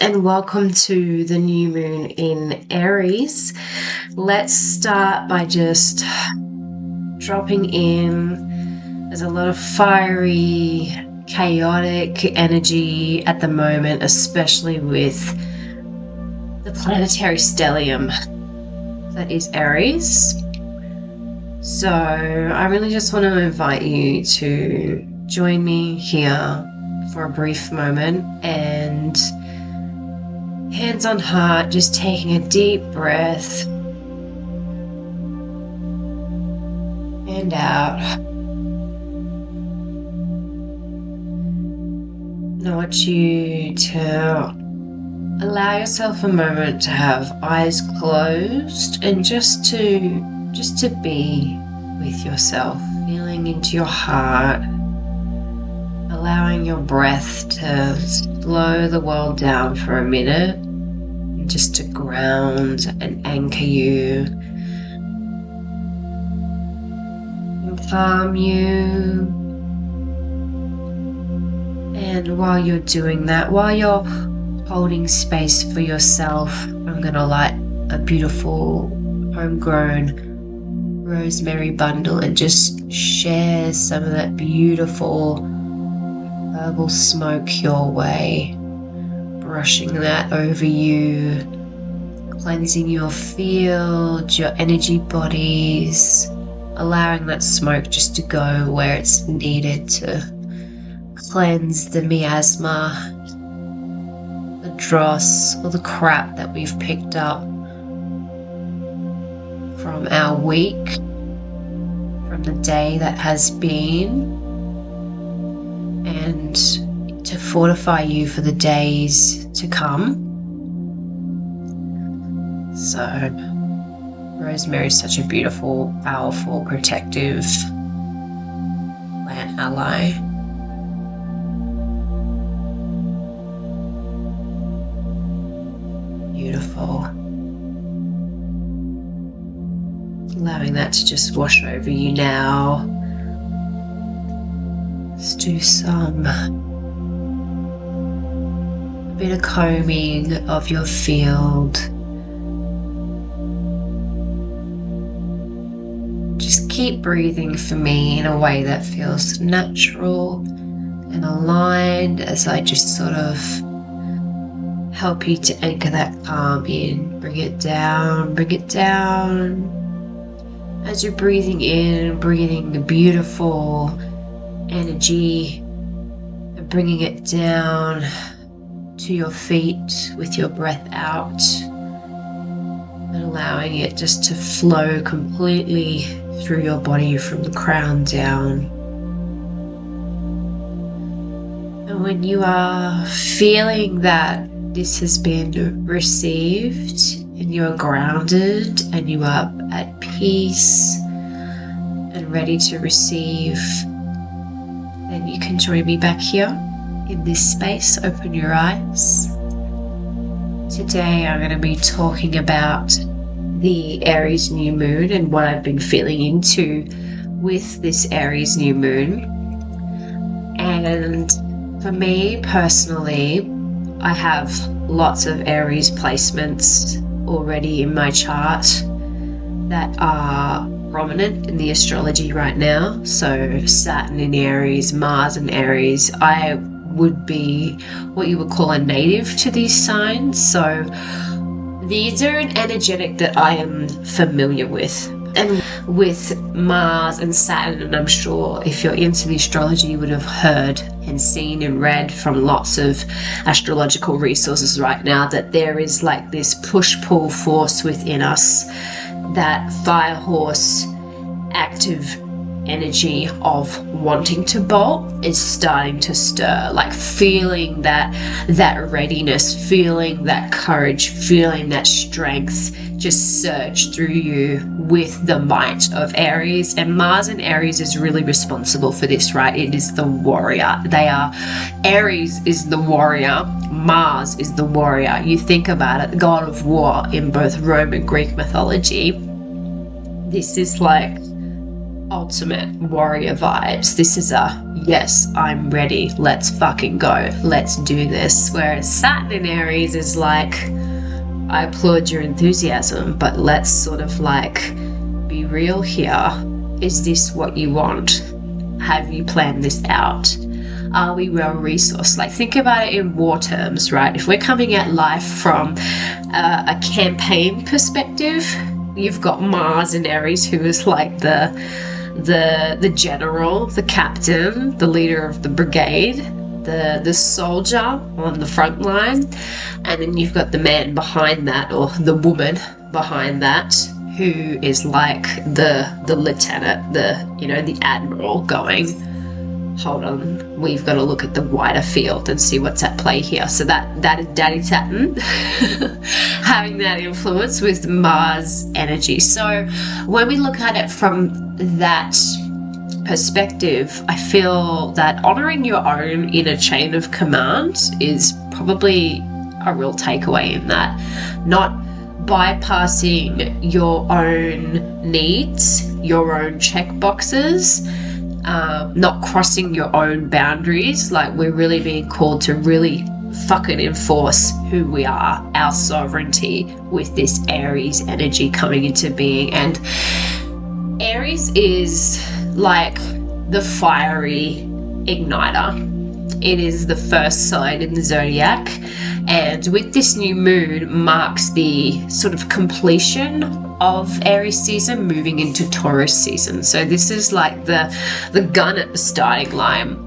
and welcome to the new moon in Aries. Let's start by just dropping in. There's a lot of fiery, chaotic energy at the moment, especially with the planetary stellium that is Aries. So I really just want to invite you to join me here for a brief moment and hands on heart, just taking a deep breath and out. And I want you to allow yourself a moment to have eyes closed and just to be with yourself, feeling into your heart, allowing your breath to slow the world down for a minute, just to ground and anchor you and calm you. And while you're doing that, while you're holding space for yourself, I'm going to light a beautiful homegrown rosemary bundle and just share some of that beautiful herbal smoke your way, brushing that over you, cleansing your field, your energy bodies, allowing that smoke just to go where it's needed to cleanse the miasma, the dross, all the crap that we've picked up from our week, from the day that has been, and to fortify you for the days to come. So, rosemary is such a beautiful, powerful, protective plant ally. Beautiful. Allowing that to just wash over you now. Let's do a bit of combing of your field. Just keep breathing for me in a way that feels natural and aligned as I just sort of help you to anchor that calm in. Bring it down, bring it down. As you're breathing in, breathing the beautiful energy and bringing it down to your feet with your breath out and allowing it just to flow completely through your body from the crown down. And when you are feeling that this has been received and you are grounded and you are at peace and ready to receive, then you can join me back here in this space. Open your eyes. Today I'm going to be talking about the Aries new moon and what I've been feeling into with this Aries new moon. And for me personally, I have lots of Aries placements already in my chart that are prominent in the astrology right now. So Saturn in Aries, Mars in Aries. I would be what you would call a native to these signs. So these are an energetic that I am familiar with. And with Mars and Saturn, and I'm sure if you're into the astrology, you would have heard and seen and read from lots of astrological resources right now that there is like this push-pull force within us, that fire horse active energy of wanting to bolt is starting to stir, like feeling that readiness, feeling that courage, feeling that strength just surge through you with the might of Aries. And Mars in Aries is really responsible for this, right? It is the warrior. Aries is the warrior, Mars is the warrior. You think about it, the god of war in both Rome and Greek mythology. This is like ultimate warrior vibes. This is a, yes, I'm ready, let's fucking go, let's do this. Whereas Saturn in Aries is like, I applaud your enthusiasm, but let's sort of like be real here. Is this what you want? Have you planned this out? Are we well resourced? Like, think about it in war terms, right? If we're coming at life from a campaign perspective, you've got Mars in Aries, who is like the general, the captain, the leader of the brigade, the soldier on the front line, and then you've got the man behind that, or the woman behind that, who is like the lieutenant, the admiral, going, hold on, we've got to look at the wider field and see what's at play here. So that is Daddy Saturn having that influence with Mars energy. So when we look at it from that perspective, I feel that honoring your own inner chain of command is probably a real takeaway in that. Not bypassing your own needs, your own check boxes, not crossing your own boundaries. Like, we're really being called to really fucking enforce who we are, our sovereignty, with this Aries energy coming into being. And Aries is like the fiery igniter. It is the first sign in the zodiac, and with this new moon marks the sort of completion of Aries season, moving into Taurus season. So this is like the gun at the starting line.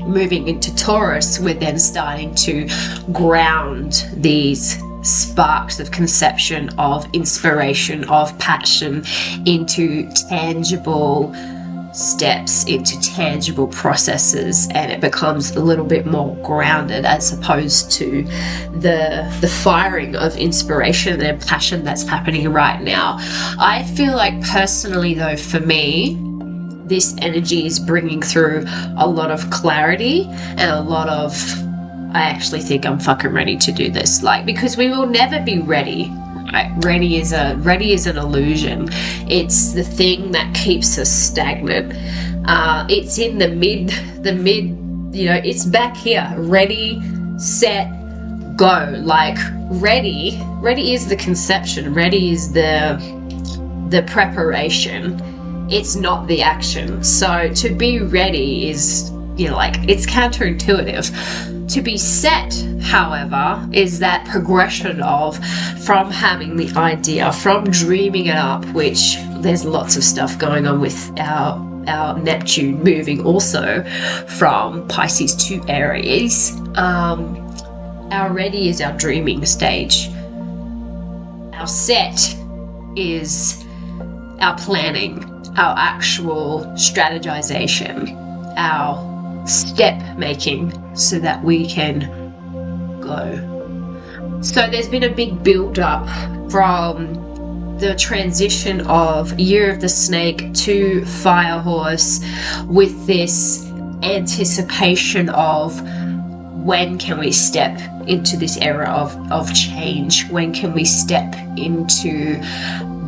Moving into Taurus, we're then starting to ground these sparks of conception, of inspiration, of passion into tangible steps, into tangible processes, and it becomes a little bit more grounded, as opposed to the firing of inspiration and passion that's happening right now. I feel like personally, though, for me, this energy is bringing through a lot of clarity and a lot of, I actually think I'm fucking ready to do this. Like, because we will never be ready. Right? Ready is an illusion. It's the thing that keeps us stagnant. It's in the mid, it's back here. Ready, set, go. Like, ready is the conception. Ready is the preparation. It's not the action. So to be ready is, it's counterintuitive. To be set, however, is that progression from having the idea, from dreaming it up, which there's lots of stuff going on with our Neptune moving also from Pisces to Aries. Our ready is our dreaming stage. Our set is our planning, our actual strategization, our step making, so that we can go. So there's been a big build up from the transition of Year of the Snake to Fire Horse, with this anticipation of, when can we step into this era of change? When can we step into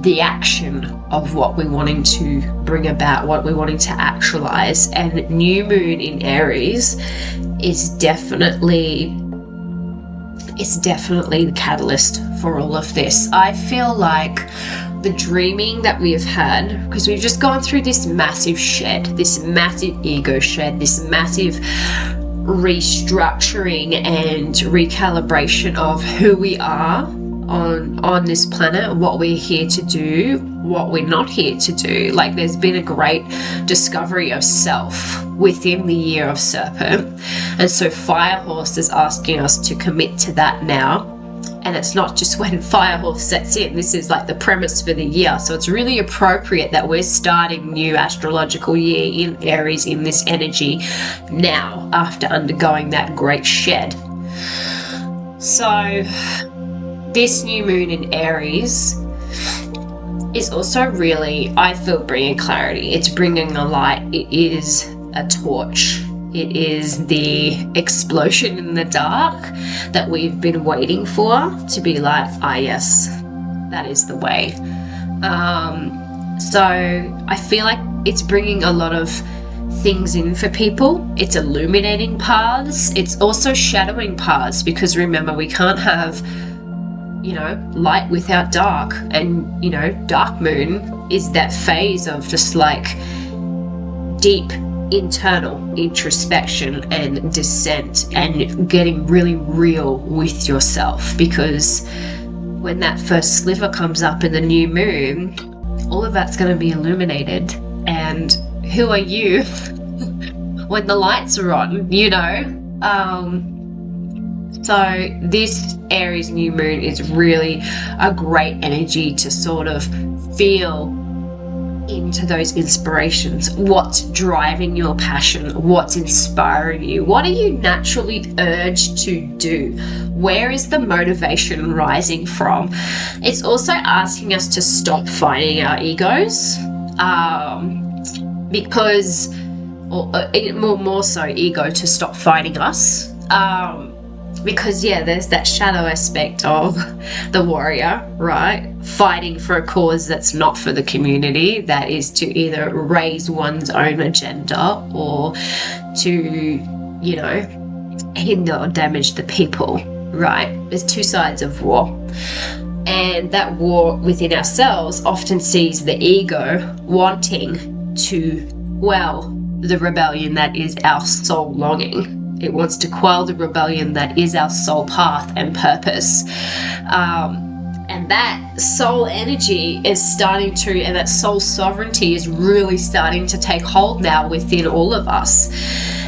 the action of what we're wanting to bring about, what we're wanting to actualize? And new moon in Aries is definitely the catalyst for all of this. I feel like the dreaming that we have had, because we've just gone through this massive shed, this massive ego shed, this massive restructuring and recalibration of who we are on this planet, what we're here to do, what we're not here to do. Like, there's been a great discovery of self within the Year of Serpent, and so Fire Horse is asking us to commit to that now. And it's not just when Fire Horse sets in, this is like the premise for the year. So it's really appropriate that we're starting new astrological year in Aries in this energy now, after undergoing that great shed. So this new moon in Aries is also really, I feel, bringing clarity. It's bringing a light. It is a torch. It is the explosion in the dark that we've been waiting for, to be like, yes, that is the way. So I feel like it's bringing a lot of things in for people. It's illuminating paths. It's also shadowing paths, because remember, we can't have, you know, light without dark. And, you know, dark moon is that phase of just like deep internal introspection and descent and getting really real with yourself. Because when that first sliver comes up in the new moon, all of that's going to be illuminated. And who are you when the lights are on, you know? So this Aries new moon is really a great energy to sort of feel into those inspirations. What's driving your passion? What's inspiring you? What are you naturally urged to do? Where is the motivation rising from? It's also asking us to stop fighting our egos, because, or more so ego to stop fighting us. Because yeah, there's that shadow aspect of the warrior, right? Fighting for a cause that's not for the community, that is to either raise one's own agenda or to, you know, hinder or damage the people, right? There's two sides of war. And that war within ourselves often sees the ego wanting to quell the rebellion that is our soul longing. It wants to quell the rebellion that is our soul path and purpose. And that soul energy is starting to, and that soul sovereignty is really starting to take hold now within all of us.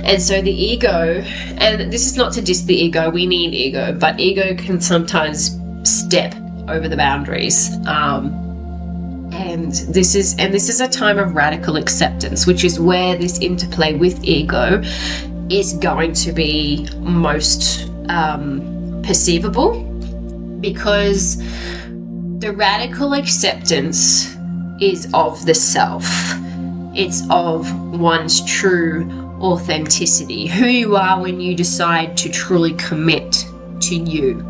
And so the ego, and this is not to diss the ego, we need ego, but ego can sometimes step over the boundaries. And this is a time of radical acceptance, which is where this interplay with ego is going to be most perceivable, because the radical acceptance is of the self. It's of one's true authenticity, who you are when you decide to truly commit to you.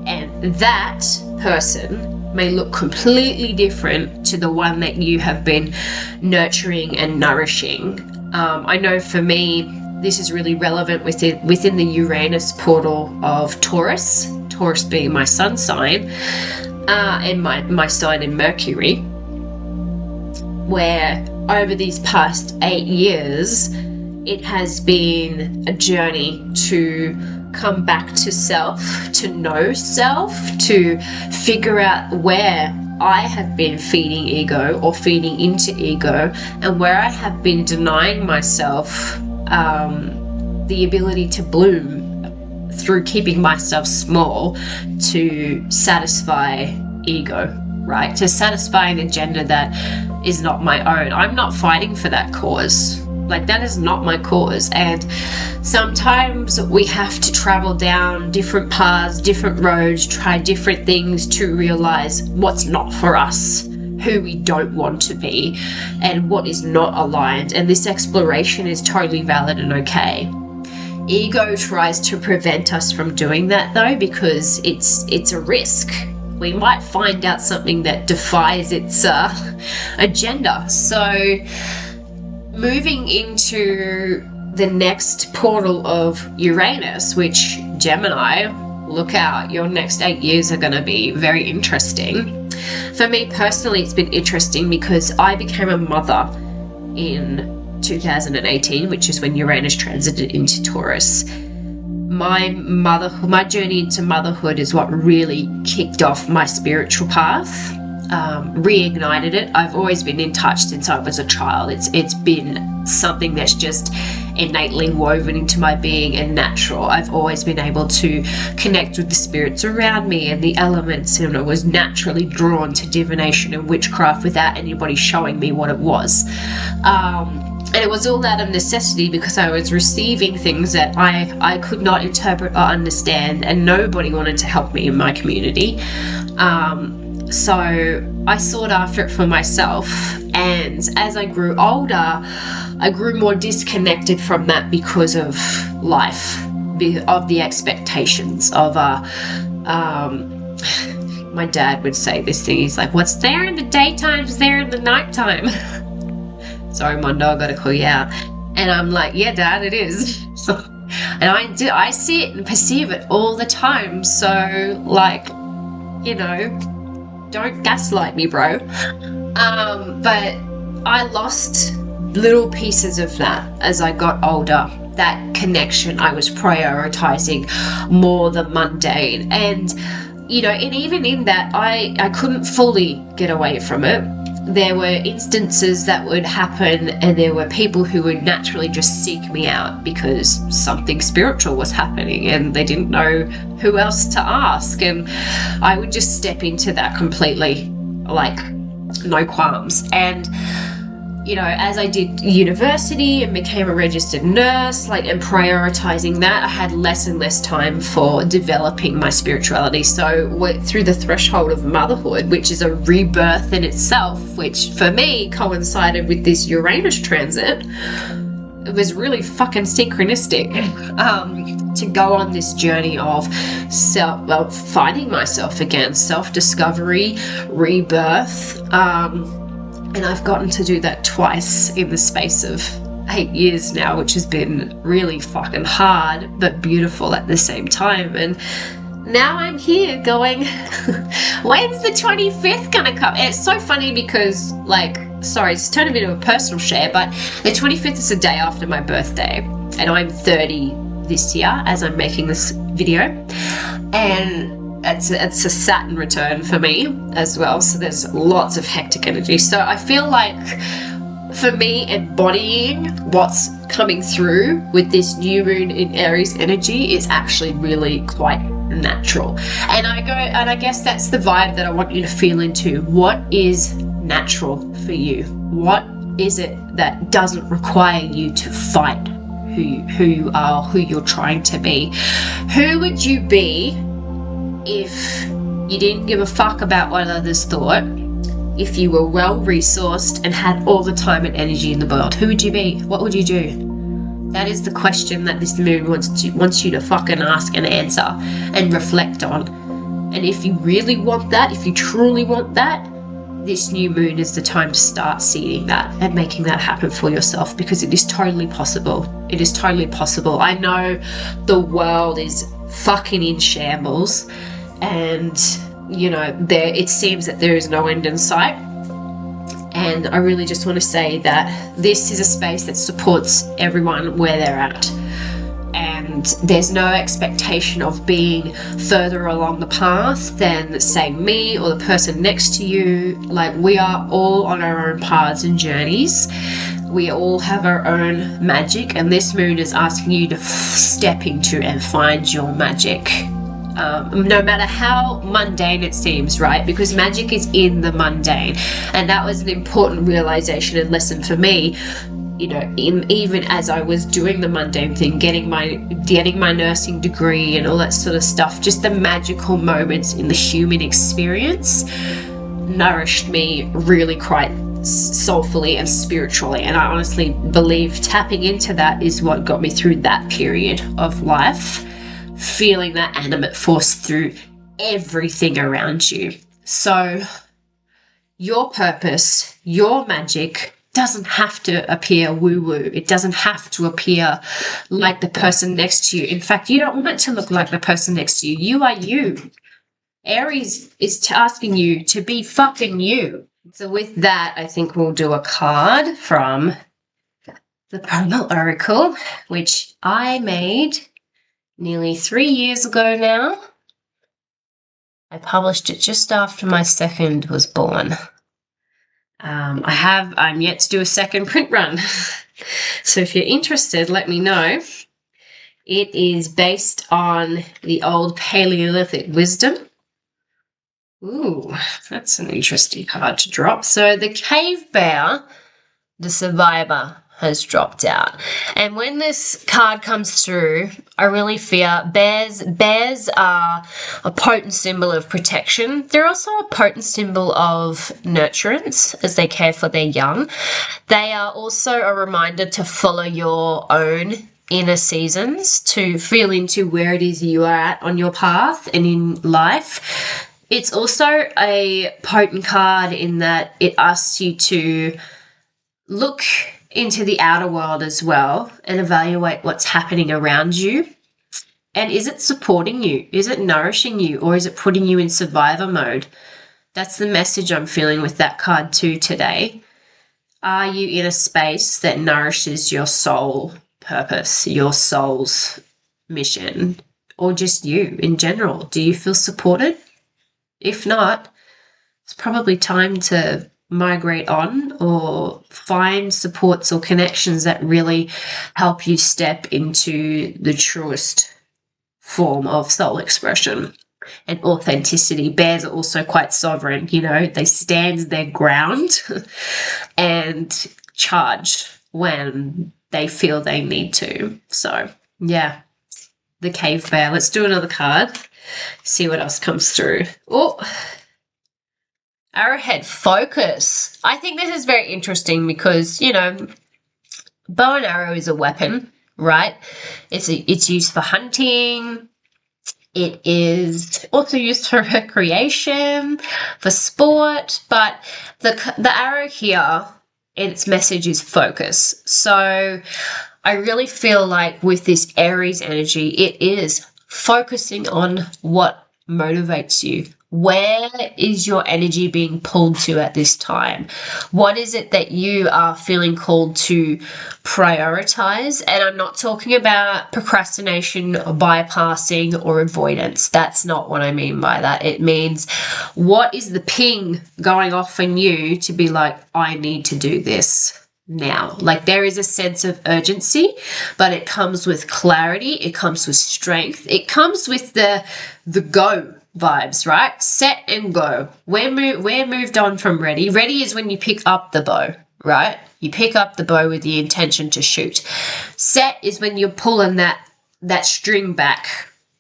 And that person may look completely different to the one that you have been nurturing and nourishing. I know for me, this is really relevant within the Uranus portal of Taurus, Taurus being my sun sign, and my sign in Mercury, where over these past 8 years, it has been a journey to come back to self, to know self, to figure out where I have been feeding ego or feeding into ego, and where I have been denying myself the ability to bloom through keeping myself small to satisfy ego, right? To satisfy an agenda that is not my own. I'm not fighting for that cause. Like, that is not my cause. And sometimes we have to travel down different paths, different roads, try different things to realize what's not for us, who we don't want to be, and what is not aligned. And this exploration is totally valid and okay. Ego tries to prevent us from doing that, though, because it's a risk. We might find out something that defies its agenda. So moving into the next portal of Uranus, which, Gemini, look out, your next 8 years are going to be very interesting. For me personally, it's been interesting because I became a mother in 2018, which is when Uranus transited into Taurus. My journey into motherhood is what really kicked off my spiritual path, reignited it. I've always been in touch since I was a child. It's been something that's just innately woven into my being and natural. I've always been able to connect with the spirits around me and the elements, and I was naturally drawn to divination and witchcraft without anybody showing me what it was. And it was all out of necessity because I was receiving things that I could not interpret or understand, and nobody wanted to help me in my community. So I sought after it for myself, and as I grew older, I grew more disconnected from that because of life, of the expectations of my dad would say this thing, he's like, what's there in the daytime is there in the nighttime. sorry, Mondo, I gotta call you out. And I'm like, yeah, Dad, it is. And I see it and perceive it all the time. So, like, you know, don't gaslight me, bro. But I lost little pieces of that as I got older. That connection, I was prioritizing more the mundane. And, you know, and even in that, I couldn't fully get away from it. There were instances that would happen, and there were people who would naturally just seek me out because something spiritual was happening and they didn't know who else to ask. And I would just step into that completely, like, no qualms. And, you know, as I did university and became a registered nurse, like, and prioritizing that, I had less and less time for developing my spirituality. So through the threshold of motherhood, which is a rebirth in itself, which for me coincided with this Uranus transit, it was really fucking synchronistic to go on this journey of finding myself again, self-discovery, rebirth. And I've gotten to do that twice in the space of 8 years now, which has been really fucking hard, but beautiful at the same time. And now I'm here going, when's the 25th gonna come? And it's so funny because, like, sorry, it's turned into a personal share, but the 25th is the day after my birthday, and I'm 30 this year as I'm making this video. And it's a Saturn return for me as well, so there's lots of hectic energy. So I feel like for me, embodying what's coming through with this new moon in Aries energy is actually really quite natural. And I guess that's the vibe that I want you to feel into. What is natural for you? What is it that doesn't require you to fight who you are, who you're trying to be? Who would you be if you didn't give a fuck about what others thought? If you were well resourced and had all the time and energy in the world, who would you be? What would you do? That is the question that this moon wants you to fucking ask and answer and reflect on. And if you really want that, if you truly want that, this new moon is the time to start seeing that and making that happen for yourself, because it is totally possible. It is totally possible. I know the world is fucking in shambles, and you know, it seems that there is no end in sight. And I really just want to say that this is a space that supports everyone where they're at, and there's no expectation of being further along the path than, say, me or the person next to you. Like, we are all on our own paths and journeys. We all have our own magic, and this moon is asking you to step into and find your magic. No matter how mundane it seems, right? Because magic is in the mundane. And that was an important realization and lesson for me, you know, even as I was doing the mundane thing, getting my nursing degree and all that sort of stuff. Just the magical moments in the human experience nourished me really quite soulfully and spiritually. And I honestly believe tapping into that is what got me through that period of life. Feeling that animate force through everything around you. So your purpose, your magic doesn't have to appear woo-woo. It doesn't have to appear like the person next to you. In fact, you don't want it to look like the person next to you. You are you. Aries is asking you to be fucking you. So with that, I think we'll do a card from the Primal Oracle, which I made nearly 3 years ago now. I published it just after my second was born. I'm yet to do a second print run. So if you're interested, let me know. It is based on the old Paleolithic wisdom. Ooh, that's an interesting card to drop. So the cave bear, the survivor, has dropped out. And when this card comes through, I really fear bears are a potent symbol of protection. They're also a potent symbol of nurturance as they care for their young. They are also a reminder to follow your own inner seasons, to feel into where it is you are at on your path and in life. It's also a potent card in that it asks you to look into the outer world as well and evaluate what's happening around you. And is it supporting you? Is it nourishing you? Or is it putting you in survivor mode? That's the message I'm feeling with that card too today. Are you in a space that nourishes your soul purpose, your soul's mission, or just you in general? Do you feel supported? If not, it's probably time to migrate on or find supports or connections that really help you step into the truest form of soul expression and authenticity. Bears are also quite sovereign, you know, they stand their ground and charge when they feel they need to. So, yeah, the cave bear. Let's do another card, see what else comes through. Oh, arrowhead, focus. I think this is very interesting because, you know, bow and arrow is a weapon, right? It's used for hunting. It is also used for recreation, for sport, but the arrow here, its message is focus. So I really feel like with this Aries energy, it is focusing on what motivates you. Where is your energy being pulled to at this time? What is it that you are feeling called to prioritize? And I'm not talking about procrastination or bypassing or avoidance. That's not what I mean by that. It means what is the ping going off in you to be like, I need to do this now. Like there is a sense of urgency, but it comes with clarity. It comes with strength. It comes with the go vibes, right? Set and go. We're moved on from ready. Ready is when you pick up the bow, right? You pick up the bow with the intention to shoot. Set is when you're pulling that string back,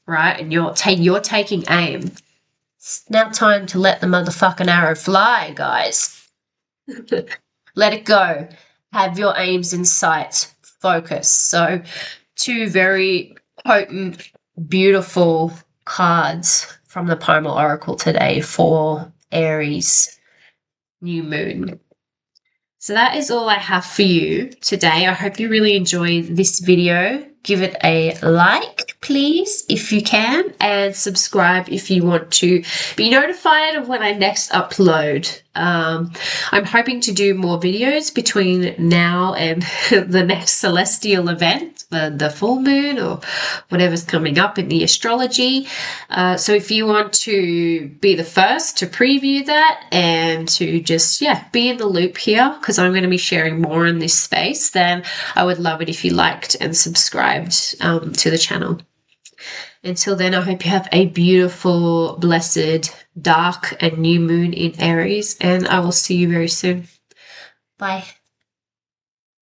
right? And you're taking aim. It's now time to let the motherfucking arrow fly, guys. Let it go. Have your aims in sight. Focus. So two very potent, beautiful cards from the Primal Oracle today for Aries new moon. So that is all I have for you today. I hope you really enjoyed this video. Give it a like, please, if you can, and subscribe if you want to be notified of when I next upload. I'm hoping to do more videos between now and the next celestial event, the full moon or whatever's coming up in the astrology. So if you want to be the first to preview that and to just, be in the loop here, because I'm going to be sharing more in this space, then I would love it if you liked and subscribed to the channel. Until then, I hope you have a beautiful, blessed, dark and new moon in Aries, and I will see you very soon. Bye.